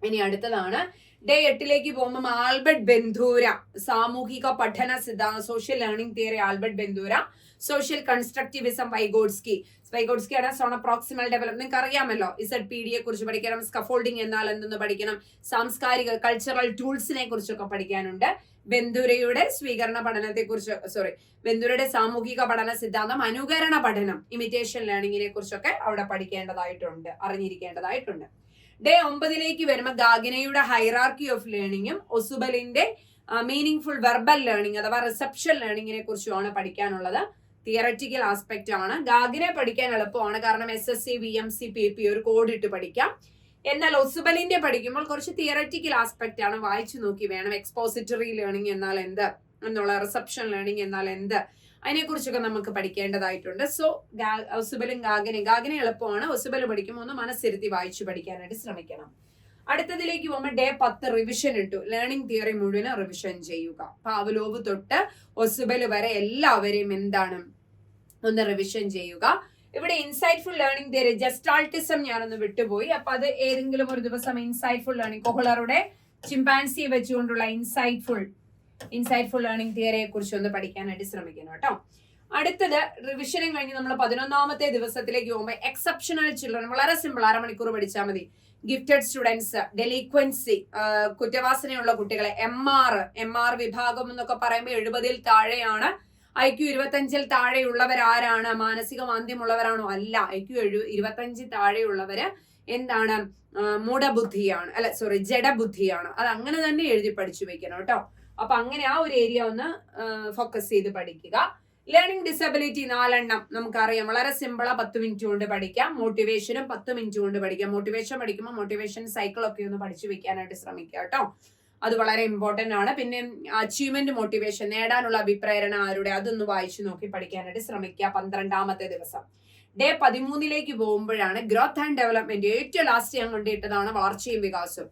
ഇനി അടുത്തതാണ് ഡേ 8ലേക്ക് പോകുമ്പോൾ ആൽബർട്ട് ബെന്തൂര, സാമൂഹിക പഠന സിദ്ധാന്തം, social learning theory Albert Bandura, social constructivism വൈഗോഡ്സ്കിയാണ്, സോണപ്രോക്സിമൽ ഡെവലപ്മെന്റ്. നിങ്ങൾക്ക് അറിയാമല്ലോ, ZPD കുറിച്ച് പഠിക്കണം, സ്കഫോൾഡിംഗ് എന്നാൽ എന്തെന്ന് പഠിക്കണം, സാംസ്കാരിക കൾച്ചറൽ ടൂൾസിനെ കുറിച്ചൊക്കെ പഠിക്കാനുണ്ട്. ബെന്തൂരയുടെ സ്വീകരണ പഠനത്തെ കുറിച്ച് ബെന്തൂരയുടെ സാമൂഹിക പഠന സിദ്ധാന്തം, അനുകരണ പഠനം, ഇമിറ്റേഷൻ ലേണിംഗിനെ കുറിച്ചൊക്കെ അവിടെ പഠിക്കേണ്ടതായിട്ടുണ്ട്, അറിഞ്ഞിരിക്കേണ്ടതായിട്ടുണ്ട്. ഡേ 9ലേക്ക് വരുമ്പോൾ ഗാഗിനയുടെ ഹൈറാർക്കി ഓഫ് ലേണിംഗും ഒസുബലിന്റെ മീനിങ് ഫുൾ വെർബൽ ലേണിംഗ് അഥവാ റിസപ്ഷൻ ലേണിംഗിനെ കുറിച്ചുമാണ് പഠിക്കാനുള്ളത്. തിയററ്റിക്കൽ ആസ്പെക്ട് ആണ്. ഗാഗിനെ പഠിക്കാൻ എളുപ്പമാണ്, കാരണം SSC VMC PP ഒരു കോഡ് ഇട്ട് പഠിക്കാം. എന്നാൽ ഒസുബലിന്റെ പഠിക്കുമ്പോൾ കുറച്ച് തിയററ്റിക്കൽ ആസ്പെക്ട് ആണ്, വായിച്ചു നോക്കി വേണം. എക്സ്പോസിറ്ററി ലേണിംഗ് എന്നാൽ എന്ത് എന്നുള്ള, റിസപ്ഷൻ ലേണിംഗ് എന്നാൽ എന്ത്, അതിനെക്കുറിച്ചൊക്കെ നമുക്ക് പഠിക്കേണ്ടതായിട്ടുണ്ട്. സോ ഒസുബലും ഗാഗിനെ എളുപ്പമാണ്, ഒസുബൽ പഠിക്കുമ്പോൾ ഒന്ന് മനസ്സിരുത്തി വായിച്ചു പഠിക്കാനായിട്ട് ശ്രമിക്കണം. അടുത്തതിലേക്ക് പോകുമ്പോൾ ഡേ 10 റിവിഷൻ ഇട്ടു. ലേണിംഗ് തിയറി മുഴുവൻ റിവിഷൻ ചെയ്യുക. പാവ്ലോവ് തൊട്ട് ഒസുബൽ വരെ എല്ലാവരെയും എന്താണ് ഒന്ന് റിവിഷൻ ചെയ്യുക. ഇവിടെ ഇൻസൈറ്റ്ഫുൾ ലേണിംഗ് തിയറി, ജസ്റ്റാൾട്ടിസം ഞാനൊന്ന് വിട്ടുപോയി. അപ്പൊ അത് ഏതെങ്കിലും ഒരു ദിവസം ഇൻസൈറ്റ്ഫുൾ ലേണിംഗ്, കൊഹ്ലറുടെ ചിമ്പാൻസി വെച്ചുകൊണ്ടുള്ള ഇൻസൈറ്റ്ഫുൾ ലേണിംഗ് തിയറിയെ കുറിച്ച് ഒന്ന് പഠിക്കാനായിട്ട് ശ്രമിക്കണം കേട്ടോ. അടുത്തത് റിവിഷനും കഴിഞ്ഞ് നമ്മൾ 11ാമത്തെ ദിവസത്തിലേക്ക് പോകുമ്പോൾ എക്സെപ്ഷണൽ ചിൽഡ്രൻ, വളരെ സിമ്പിൾ, 1/2 മണിക്കൂർ പഠിച്ചാൽ മതി. ഗിഫ്റ്റഡ് സ്റ്റുഡൻസ്, ഡെലിക്വൻസി, കുറ്റവാസനയുള്ള കുട്ടികളെ, MR വിഭാഗം എന്നൊക്കെ പറയുമ്പോൾ 70ൽ താഴെയാണ്. IQ 25ൽ താഴെയുള്ളവരാരാണ്? മാനസിക മാന്ദ്യമുള്ളവരാണോ? അല്ല. IQ 25 താഴെയുള്ളവര് എന്താണ്? മൂഢബുദ്ധിയാണ്, ജഡബുദ്ധിയാണ്. അത് അങ്ങനെ തന്നെ എഴുതി പഠിച്ചു വെക്കണം കേട്ടോ. അപ്പൊ അങ്ങനെ ആ ഒരു ഏരിയ ഒന്ന് ഫോക്കസ് ചെയ്ത് പഠിക്കുക. ലേണിംഗ് ഡിസബിലിറ്റി 4 എണ്ണം നമുക്കറിയാം, വളരെ സിമ്പിളാ, 10 മിനിറ്റ് കൊണ്ട് പഠിക്കാം. മോട്ടിവേഷനും 10 മിനിറ്റ് കൊണ്ട് പഠിക്കാം. മോട്ടിവേഷൻ പഠിക്കുമ്പോൾ മോട്ടിവേഷൻ സൈക്കിൾ ഒക്കെ ഒന്ന് പഠിച്ചു വെക്കാനായിട്ട് ശ്രമിക്കുക കേട്ടോ. അത് വളരെ ഇമ്പോർട്ടന്റ് ആണ്. പിന്നെ അച്ചീവ്മെന്റ് മോട്ടിവേഷൻ, നേടാനുള്ള അഭിപ്രേരണ ആരുടെ, അതൊന്ന് വായിച്ചു നോക്കി പഠിക്കാനായിട്ട് ശ്രമിക്കുക 12ാമത്തെ ദിവസം. ഡേ 13ലേക്ക് പോകുമ്പോഴാണ് ഗ്രോത്ത് ആൻഡ് ഡെവലപ്മെന്റ്. ഏറ്റവും ലാസ്റ്റ് ഞാൻ കൊണ്ടിട്ടതാണ് വളർച്ചയും വികാസവും.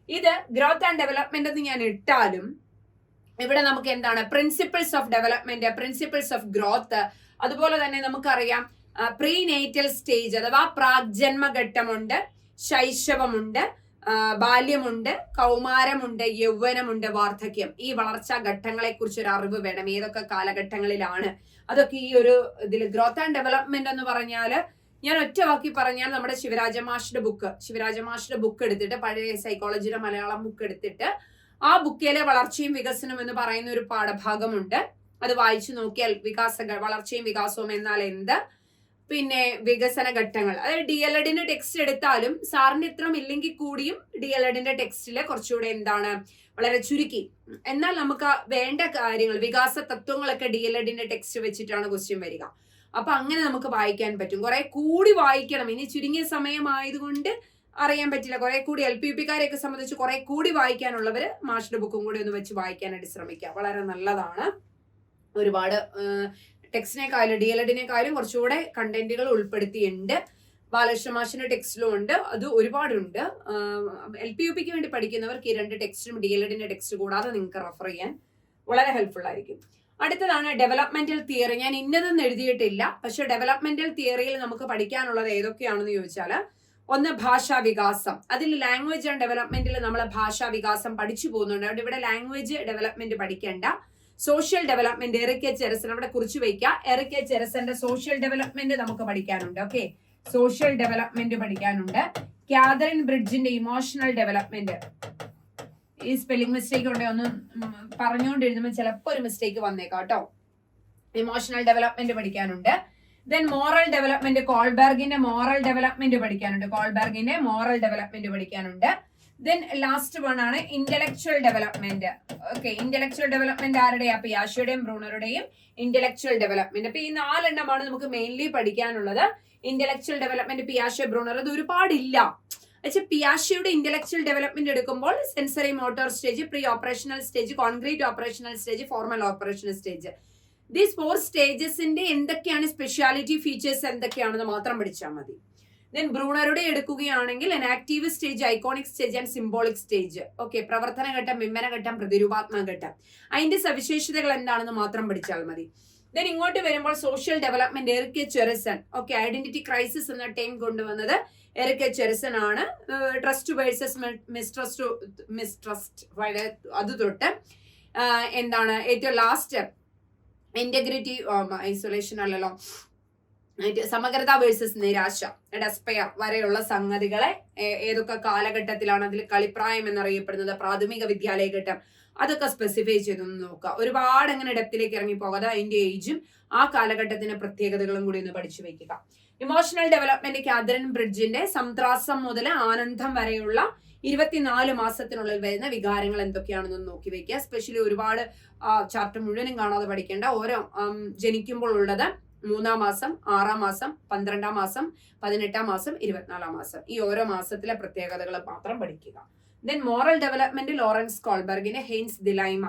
ഇത് ഗ്രോത്ത് ആൻഡ് ഡെവലപ്മെന്റ് എന്ന് ഞാൻ ഇട്ടാലും ഇവിടെ നമുക്ക് എന്താണ് principles of development, principles of growth, അതുപോലെ തന്നെ നമുക്കറിയാം പ്രീനേറ്റൽ സ്റ്റേജ് അഥവാ പ്രാഗ്ജന്മഘട്ടമുണ്ട്, ശൈശവമുണ്ട്, ബാല്യമുണ്ട്, കൗമാരമുണ്ട്, യൗവനമുണ്ട്, വാർദ്ധക്യം. ഈ വളർച്ചാ ഘട്ടങ്ങളെ കുറിച്ച് ഒരു അറിവ് വേണം, ഏതൊക്കെ കാലഘട്ടങ്ങളിലാണ്. അതൊക്കെ ഈ ഒരു ഇതിൽ ഗ്രോത്ത് ആൻഡ് ഡെവലപ്മെന്റ് എന്ന് പറഞ്ഞാല് ഞാൻ ഒറ്റ വാക്കി പറഞ്ഞാൽ നമ്മുടെ ശിവരാജ മാഷിന്റെ ബുക്ക് എടുത്തിട്ട്, പഴയ സൈക്കോളജിയുടെ മലയാളം ബുക്ക് എടുത്തിട്ട് ആ ബുക്കിലെ വളർച്ചയും വികസനവും എന്ന് പറയുന്ന ഒരു പാഠഭാഗമുണ്ട്. അത് വായിച്ചു നോക്കിയാൽ വളർച്ചയും വികാസവും എന്നാൽ എന്ത്, പിന്നെ വികസന ഘട്ടങ്ങൾ, അതായത് DLEDന്റെ ടെക്സ്റ്റ് എടുത്താലും സാറിന്റെ ഇത്രം ഇല്ലെങ്കിൽ കൂടിയും DLEDന്റെ ടെക്സ്റ്റില് കുറച്ചുകൂടെ എന്താണ് വളരെ ചുരുക്കി, എന്നാൽ നമുക്ക് വേണ്ട കാര്യങ്ങൾ, വികാസ തത്വങ്ങളൊക്കെ DLEDന്റെ ടെക്സ്റ്റ് വെച്ചിട്ടാണ് ക്വസ്റ്റ്യൻ വരിക. അപ്പൊ അങ്ങനെ നമുക്ക് വായിക്കാൻ പറ്റും. കുറെ കൂടി വായിക്കണം, ഇനി ചുരുങ്ങിയ സമയമായതുകൊണ്ട് അറിയാൻ പറ്റില്ല. കുറെ കൂടി LPUPക്കാരെയൊക്കെ സംബന്ധിച്ച് കുറെ കൂടി വായിക്കാനുള്ളവര് മാഷിന്റെ ബുക്കും കൂടി ഒന്ന് വെച്ച് വായിക്കാനായിട്ട് ശ്രമിക്കുക, വളരെ നല്ലതാണ്. ഒരുപാട് ടെക്സ്റ്റിനെക്കാളും DLEDനെക്കാളും കുറച്ചുകൂടെ കണ്ടന്റുകൾ ഉൾപ്പെടുത്തിയിട്ടുണ്ട്. ബാലകൃഷ്ണ മാഷിന്റെ ടെക്സ്റ്റിലും ഉണ്ട്, അത് ഒരുപാടുണ്ട്. LPUPക്ക് വേണ്ടി പഠിക്കുന്നവർക്ക് ഈ 2 ടെക്സ്റ്റും DLEDന്റെ ടെക്സ്റ്റ് കൂടാതെ നിങ്ങൾക്ക് റെഫർ ചെയ്യാൻ വളരെ ഹെൽപ്ഫുൾ ആയിരിക്കും. അടുത്തതാണ് ഡെവലപ്മെന്റൽ തിയറി. ഞാൻ ഇന്നതൊന്നും എഴുതിയിട്ടില്ല, പക്ഷെ ഡെവലപ്മെന്റൽ തിയറിയിൽ നമുക്ക് പഠിക്കാനുള്ളത് ഏതൊക്കെയാണെന്ന് ചോദിച്ചാൽ, ഒന്ന് ഭാഷാ വികാസം. അതിൽ ലാംഗ്വേജ് ആൻഡ് ഡെവലപ്മെന്റിൽ നമ്മൾ ഭാഷാ വികാസം പഠിച്ചു പോകുന്നുണ്ട്. അതുകൊണ്ട് ഇവിടെ ലാംഗ്വേജ് ഡെവലപ്മെന്റ് പഠിക്കേണ്ട. Social development Erik H Erikson അവിടെ കുറിച്ച് വയ്ക്കുക. എറിക് എച്ച് എറിസന്റെ സോഷ്യൽ ഡെവലപ്മെന്റ് നമുക്ക് പഠിക്കാനുണ്ട്. ഓക്കെ, സോഷ്യൽ ഡെവലപ്മെന്റ് പഠിക്കാനുണ്ട്. കാതറിൻ ബ്രിഡ്ജിന്റെ ഇമോഷണൽ ഡെവലപ്മെന്റ്. ഈ സ്പെല്ലിംഗ് മിസ്റ്റേക്ക് ഉണ്ടെങ്കിൽ ഒന്ന് പറഞ്ഞുകൊണ്ടിരുന്നുമ്പോൾ ചിലപ്പോൾ ഒരു മിസ്റ്റേക്ക് വന്നേക്കാം കേട്ടോ. ഇമോഷണൽ ഡെവലപ്മെന്റ് പഠിക്കാനുണ്ട്. ദെൻ മോറൽ ഡെവലപ്മെന്റ്, കോൾബർഗിന്റെ മോറൽ ഡെവലപ്മെന്റ് പഠിക്കാനുണ്ട്. കോൾബർഗിന്റെ മോറൽ ഡെവലപ്മെന്റ് പഠിക്കാനുണ്ട്. ദെൻ ലാസ്റ്റ് വൺ ആണ് intellectual development. Okay, intellectual development ആരുടെയാ? പിയാഷയുടെയും ബ്രൂണറുടെയും ഇന്റലക്ച്വൽ ഡെവലപ്മെന്റ്. അപ്പൊ ഈ 4 എണ്ണമാണ് നമുക്ക് മെയിൻലി പഠിക്കാനുള്ളത്. ഇന്റലക്ച്വൽ ഡെവലപ്മെന്റ്, പിയാഷെ, ബ്രൂണർ, ഇത് ഒരുപാടില്ല. പക്ഷെ പിയാഷയുടെ ഇന്റലക്ച്വൽ ഡെവലപ്മെന്റ് എടുക്കുമ്പോൾ sensory motor stage, pre operational stage, concrete operational stage, formal operational stage, these 4 സ്റ്റേജസിന്റെ എന്തൊക്കെയാണ് സ്പെഷ്യാലിറ്റി ഫീച്ചേഴ്സ് എന്തൊക്കെയാണെന്ന് മാത്രം പഠിച്ചാൽ മതി. ദെൻ ബ്രൂണറുടെ എടുക്കുകയാണെങ്കിൽ active stage, iconic stage and symbolic stage. Okay, പ്രവർത്തന ഘട്ടം, വിമ്മന ഘട്ടം, പ്രതിരൂപാത്മക ഘട്ടം, അതിന്റെ സവിശേഷതകൾ എന്താണെന്ന് മാത്രം പഠിച്ചാൽ മതി. ദെൻ ഇങ്ങോട്ട് വരുമ്പോൾ social development, Erik H Erikson. Okay, identity crisis എന്ന ടൈം കൊണ്ടുവന്നത് എറിക് എച്ച് എറിസൺ ആണ്. ട്രസ്റ്റ് വേഴ്സസ് മിസ്ട്രസ്റ്റ് അത് തൊട്ട് എന്താണ് ഏറ്റവും ലാസ്റ്റ് ഇന്റഗ്രിറ്റി, ഐസൊലേഷൻ അല്ലല്ലോ, സമഗ്രത വേഴ്സസ് നിരാശ, ഡെസ്പെയർ വരെയുള്ള സംഗതികളെ ഏതൊക്കെ കാലഘട്ടത്തിലാണ് അതിൽ കളിപ്രായം എന്നറിയപ്പെടുന്നത്, പ്രാഥമിക വിദ്യാലയ ഘട്ടം, അതൊക്കെ സ്പെസിഫൈ ചെയ്തൊന്ന് നോക്കുക. ഒരുപാട് അങ്ങനെ ഡെപ്തിലേക്ക് ഇറങ്ങി പോകാതെ അതിന്റെ ഏജും ആ കാലഘട്ടത്തിന്റെ പ്രത്യേകതകളും കൂടി ഒന്ന് പഠിച്ചു വെക്കുക. ഇമോഷണൽ ഡെവലപ്മെന്റ്, കാതറിൻ ബ്രിഡ്ജിന്റെ സംത്രാസം മുതൽ ആനന്ദം വരെയുള്ള 24 മാസത്തിനുള്ളിൽ വരുന്ന വികാരങ്ങൾ എന്തൊക്കെയാണെന്ന് നോക്കി വെക്കുക. സ്പെഷ്യലി ഒരുപാട് ചാപ്റ്റർ മുഴുവനും കാണാതെ പഠിക്കേണ്ട. ഓരോ ജനിക്കുമ്പോൾ ഉള്ളത് 3-ാം മാസം, 6-ാം മാസം, 12-ാം മാസം, 18-ാം മാസം, 24-ാം മാസം, ഈ ഓരോ മാസത്തിലെ പ്രത്യേകതകൾ മാത്രം പഠിക്കുക. ദെൻ മോറൽ ഡെവലപ്മെന്റ്, ലോറൻസ് കോൾബർഗിന്റെ ഹെയ്ൻസ് ദിലൈമ,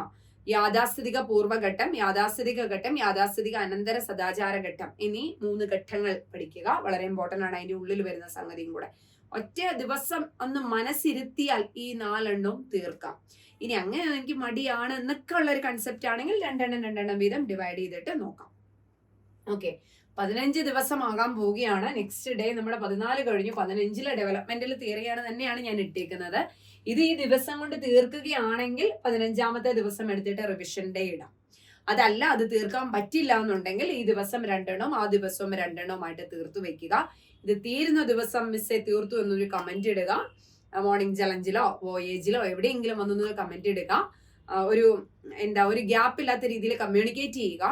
യാഥാസ്ഥിതിക പൂർവ്വഘട്ടം, യാഥാസ്ഥിതിക ഘട്ടം, യാഥാസ്ഥിതിക അനന്തര സദാചാര ഘട്ടം എന്നീ 3 ഘട്ടങ്ങൾ പഠിക്കുക. വളരെ ഇമ്പോർട്ടന്റ് ആണ്. അതിന്റെ ഉള്ളിൽ വരുന്ന സംഗതിയും കൂടെ ഒറ്റ ദിവസം ഒന്ന് മനസ്സിരുത്തിയാൽ ഈ 4 എണ്ണവും തീർക്കാം. ഇനി അങ്ങനെ എനിക്ക് മടിയാണ് എന്നൊക്കെ ഉള്ള ഒരു കൺസെപ്റ്റ് ആണെങ്കിൽ 2 എണ്ണം വീതം ഡിവൈഡ് ചെയ്തിട്ട് നോക്കാം. ഓക്കെ, 15 ദിവസം ആകാൻ പോവുകയാണ്. നെക്സ്റ്റ് ഡേ നമ്മുടെ 14 കഴിഞ്ഞു. 15-ലെ ഡെവലപ്മെന്റൽ തിയറിയാണ് തന്നെയാണ് ഞാൻ ഇട്ടേക്കുന്നത്. ഇത് ഈ ദിവസം കൊണ്ട് തീർക്കുകയാണെങ്കിൽ 15-ാമത്തെ ദിവസം എടുത്തിട്ട് റിവിഷൻ ഡേ ഇടാം. അതല്ല, അത് തീർക്കാൻ പറ്റില്ല എന്നുണ്ടെങ്കിൽ ഈ ദിവസം 2 എണ്ണവും ആ ദിവസവും 2 എണ്ണവുമായിട്ട് തീർത്തു വെക്കുക. ഇത് തീരുന്ന ദിവസം മിസ്സേ തീർത്തു എന്നൊരു കമന്റ് ഇടുക. മോർണിംഗ് ചലഞ്ചിലോ വോയേജിലോ എവിടെയെങ്കിലും വന്നൊരു കമന്റ് ഇടുക. ഒരു ഗ്യാപ്പ് ഇല്ലാത്ത രീതിയിൽ കമ്മ്യൂണിക്കേറ്റ് ചെയ്യുക.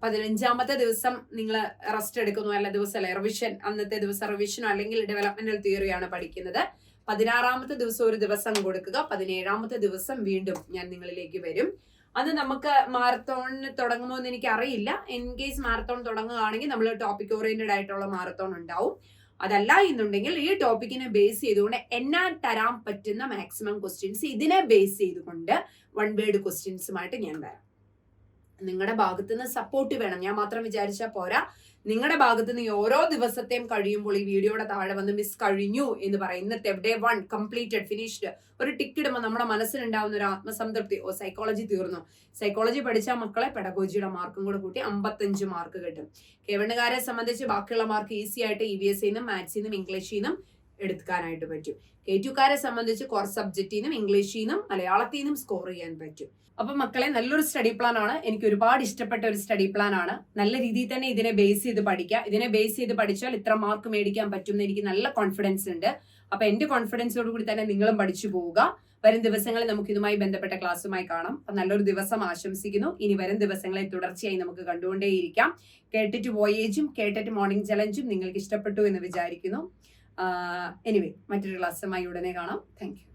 15-ാമത്തെ ദിവസം നിങ്ങൾ റെസ്റ്റ് എടുക്കുന്നു, അല്ല ദിവസം റിവിഷൻ, അന്നത്തെ ദിവസം റിവിഷനോ അല്ലെങ്കിൽ ഡെവലപ്മെന്റൽ തിയറിയാണ് പഠിക്കുന്നത്. 16-ാമത്തെ ദിവസം ഒരു ദിവസം കൊടുക്കുക. 17-ാമത്തെ ദിവസം വീണ്ടും ഞാൻ നിങ്ങളിലേക്ക് വരും. അത് നമുക്ക് മാരത്തോണിന് തുടങ്ങുമോ എന്ന് എനിക്ക് അറിയില്ല. ഇൻ കേസ് മാരത്തോൺ തുടങ്ങുകയാണെങ്കിൽ നമ്മൾ ടോപ്പിക് ഓറിയന്റഡ് ആയിട്ടുള്ള മാരത്തോൺ ഉണ്ടാവും. അതല്ല എന്നുണ്ടെങ്കിൽ ഈ ടോപ്പിക്കിനെ ബേസ് ചെയ്തുകൊണ്ട് എന്നാൽ തരാൻ പറ്റുന്ന മാക്സിമം ക്വസ്റ്റ്യൻസ് ഇതിനെ ബേസ് ചെയ്തുകൊണ്ട് 1 വേർഡ് ക്വസ്റ്റ്യൻസുമായിട്ട് ഞാൻ വരാം. നിങ്ങളുടെ ഭാഗത്തു നിന്ന് സപ്പോർട്ട് വേണം. ഞാൻ മാത്രം വിചാരിച്ചാൽ പോരാ. നിങ്ങളുടെ ഭാഗത്തു നിന്ന് ഓരോ ദിവസത്തെയും കഴിയുമ്പോൾ ഈ വീഡിയോയുടെ താഴെ വന്ന് മിസ് കഴിഞ്ഞു എന്ന് പറയും. ഇന്നത്തെ ഡേ 1 കംപ്ലീറ്റഡ്, ഫിനിഷ്ഡ് ഒരു ടിക്ക് ഇടുമ്പോൾ നമ്മുടെ മനസ്സിലുണ്ടാവുന്ന ഒരു ആത്മസംതൃപ്തി. സൈക്കോളജി തീർന്നു. സൈക്കോളജി പഠിച്ച മക്കളെ പെഡഗോജിയുടെ മാർക്കും കൂടെ കൂട്ടി 55 മാർക്ക് കിട്ടും. കെവണ്ണുകാരെ സംബന്ധിച്ച് ബാക്കിയുള്ള മാർക്ക് ഈസി ആയിട്ട് EVS മാത്സിൽ ഇംഗ്ലീഷിൽ നിന്നും എടുക്കാനായിട്ട് പറ്റും. K2കാരെ സംബന്ധിച്ച് കോർ സബ്ജക്റ്റിൽ നിന്നും ഇംഗ്ലീഷിൽ നിന്നും മലയാളത്തിൽ നിന്നും സ്കോർ ചെയ്യാൻ പറ്റും. അപ്പൊ മക്കളെ, നല്ലൊരു സ്റ്റഡി പ്ലാൻ ആണ്. എനിക്ക് ഒരുപാട് ഇഷ്ടപ്പെട്ട ഒരു സ്റ്റഡി പ്ലാൻ ആണ്. നല്ല രീതിയിൽ തന്നെ ഇതിനെ ബേസ് ചെയ്ത് പഠിക്കുക. ഇതിനെ ബേസ് ചെയ്ത് പഠിച്ചാൽ ഇത്ര മാർക്ക് മേടിക്കാൻ പറ്റും എന്ന് എനിക്ക് നല്ല കോൺഫിഡൻസ് ഉണ്ട്. അപ്പൊ എന്റെ കോൺഫിഡൻസോട് കൂടി തന്നെ നിങ്ങളും പഠിച്ചു പോവുക. വരും ദിവസങ്ങളിൽ നമുക്ക് ഇതുമായി ബന്ധപ്പെട്ട ക്ലാസ്സുമായി കാണാം. അപ്പൊ നല്ലൊരു ദിവസം ആശംസിക്കുന്നു. ഇനി വരും ദിവസങ്ങളിൽ തുടർച്ചയായി നമുക്ക് കണ്ടുകൊണ്ടേയിരിക്കാം. കേട്ടിട്ട് വോയേജും കേട്ടിട്ട് മോർണിംഗ് ചലഞ്ചും നിങ്ങൾക്ക് ഇഷ്ടപ്പെട്ടു എന്ന് വിചാരിക്കുന്നു. എനിവേ, മറ്റൊരു ക്ലാസ്സുമായി ഉടനെ കാണാം. Thank you.